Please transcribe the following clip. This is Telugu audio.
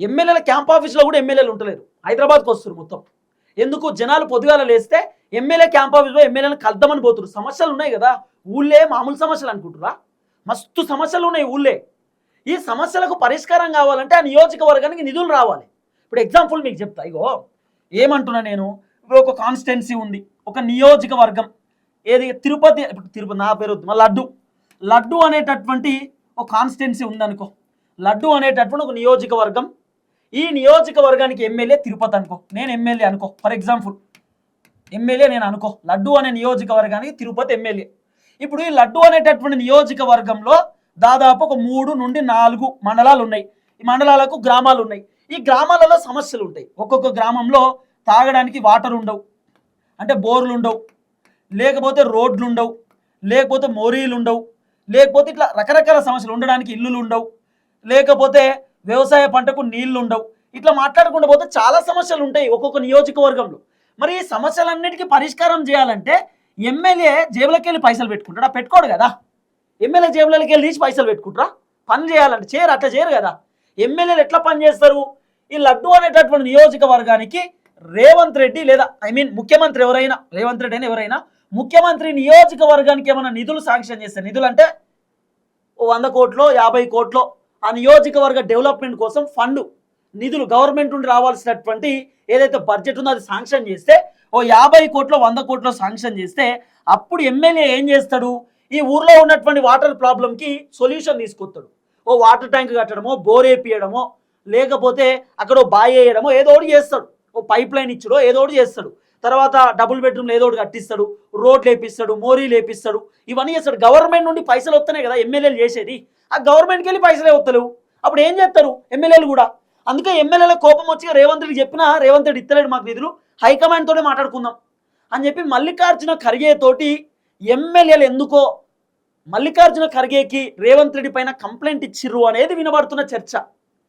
ఎమ్మెల్యేల క్యాంప్ ఆఫీస్లో కూడా ఎమ్మెల్యేలు ఉంటలేరు, హైదరాబాద్కి వస్తారు మొత్తం. ఎందుకు? జనాలు పొద్దుగాల లేస్తే ఎమ్మెల్యే క్యాంప్ ఆఫీస్లో ఎమ్మెల్యేలను కలుద్దామని పోతున్నారు. సమస్యలు ఉన్నాయి కదా ఊళ్ళే, మామూలు సమస్యలు అనుకుంటురా? మస్తు సమస్యలు ఉన్నాయి ఊళ్ళే. ఈ సమస్యలకు పరిష్కారం కావాలంటే ఆ నియోజకవర్గానికి నిధులు రావాలి. ఇప్పుడు ఎగ్జాంపుల్ మీకు చెప్తా. ఇగో ఏమంటున్నా నేను, ఇప్పుడు ఒక కాన్స్టిట్యున్సీ ఉంది, ఒక నియోజకవర్గం ఏది తిరుపతి, ఇప్పుడు తిరుపతి నా పేరు లడ్డు అనేటటువంటి ఒక కాన్స్టిట్యున్సీ ఉందనుకో. లడ్డు అనేటటువంటి ఒక నియోజకవర్గం. ఈ నియోజకవర్గానికి ఎమ్మెల్యే తిరుపతి అనుకో, నేను ఎమ్మెల్యే అనుకో, ఫర్ ఎగ్జాంపుల్ ఎమ్మెల్యే నేను అనుకో. లడ్డు అనే నియోజకవర్గానికి తిరుపతి ఎమ్మెల్యే. ఇప్పుడు ఈ లడ్డు అనేటటువంటి నియోజకవర్గంలో దాదాపు ఒక 3 నుండి 4 మండలాలు ఉన్నాయి. ఈ మండలాలకు గ్రామాలు ఉన్నాయి. ఈ గ్రామాలలో సమస్యలు ఉంటాయి. ఒక్కొక్క గ్రామంలో తాగడానికి వాటర్ ఉండవు, అంటే బోర్లు ఉండవు, లేకపోతే రోడ్లు ఉండవు, లేకపోతే మోరీలు ఉండవు, లేకపోతే ఇట్లా రకరకాల సమస్యలు, ఉండడానికి ఇల్లులు ఉండవు, లేకపోతే వ్యవసాయ పంటకు నీళ్లు ఉండవు. ఇట్లా మాట్లాడుకుంటూ పోతే చాలా సమస్యలు ఉంటాయి ఒక్కొక్క నియోజకవర్గంలో. మరి ఈ సమస్యలన్నిటికీ పరిష్కారం చేయాలంటే ఎమ్మెల్యే జేబులకి వెళ్ళి పైసలు పెట్టుకుంటాడా? పెట్టుకోడు కదా. ఎమ్మెల్యే జేబులకి వెళ్ళి తీసి పైసలు పెట్టుకుంటారా? పని చేయాలంటే చేయరు, అట్లా చేయరు కదా. ఎమ్మెల్యేలు ఎట్లా పని చేస్తారు? ఈ లడ్డు అనేటటువంటి నియోజకవర్గానికి రేవంత్ రెడ్డి లేదా ముఖ్యమంత్రి ఎవరైనా, రేవంత్ రెడ్డి అయినా ఎవరైనా, ముఖ్యమంత్రి నియోజకవర్గానికి ఏమైనా నిధులు శాంక్షన్ చేస్తారు. నిధులు అంటే ఓ 100 కోట్లో 50 కోట్లో ఆ నియోజకవర్గ డెవలప్మెంట్ కోసం ఫండ్ నిధులు గవర్నమెంట్ నుండి రావాల్సినటువంటి ఏదైతే బడ్జెట్ ఉందో అది శాంక్షన్ చేస్తే, ఓ 50 కోట్లో 100 కోట్లో శాంక్షన్ చేస్తే, అప్పుడు ఎమ్మెల్యే ఏం చేస్తాడు? ఈ ఊర్లో ఉన్నటువంటి వాటర్ ప్రాబ్లంకి సొల్యూషన్ తీసుకొస్తాడు. ఓ వాటర్ ట్యాంక్ కట్టడమో, బోర్ వేపియడమో, లేకపోతే అక్కడ బాయ్ వేయడమో ఏదో ఒకటి చేస్తాడు. ఓ పైప్ లైన్ ఇచ్చడో ఏదో ఒకటి చేస్తాడు. తర్వాత డబుల్ బెడ్రూమ్లు ఏదో ఒకటి కట్టిస్తాడు, రోడ్లు వేపిస్తాడు, మోరీలు వేపిస్తాడు, ఇవన్నీ చేస్తాడు. గవర్నమెంట్ నుండి పైసలు వస్తున్నాయి కదా ఎమ్మెల్యేలు చేసేది. ఆ గవర్నమెంట్కి వెళ్ళి పైసలే వస్తలేవు. అప్పుడు ఏం చేస్తారు ఎమ్మెల్యేలు కూడా? అందుకే ఎమ్మెల్యేల కోపం వచ్చి రేవంత్ రెడ్డి చెప్పినా, రేవంత్ రెడ్డి ఇస్తలేడు మాకు నిధులు, హైకమాండ్ తోనే మాట్లాడుకుందాం అని చెప్పి మల్లికార్జున ఖర్గే తోటి ఎమ్మెల్యేలు ఎందుకో మల్లికార్జున ఖర్గేకి రేవంత్ రెడ్డి పైన కంప్లైంట్ ఇచ్చిర్రు అనేది వినబడుతున్న చర్చ.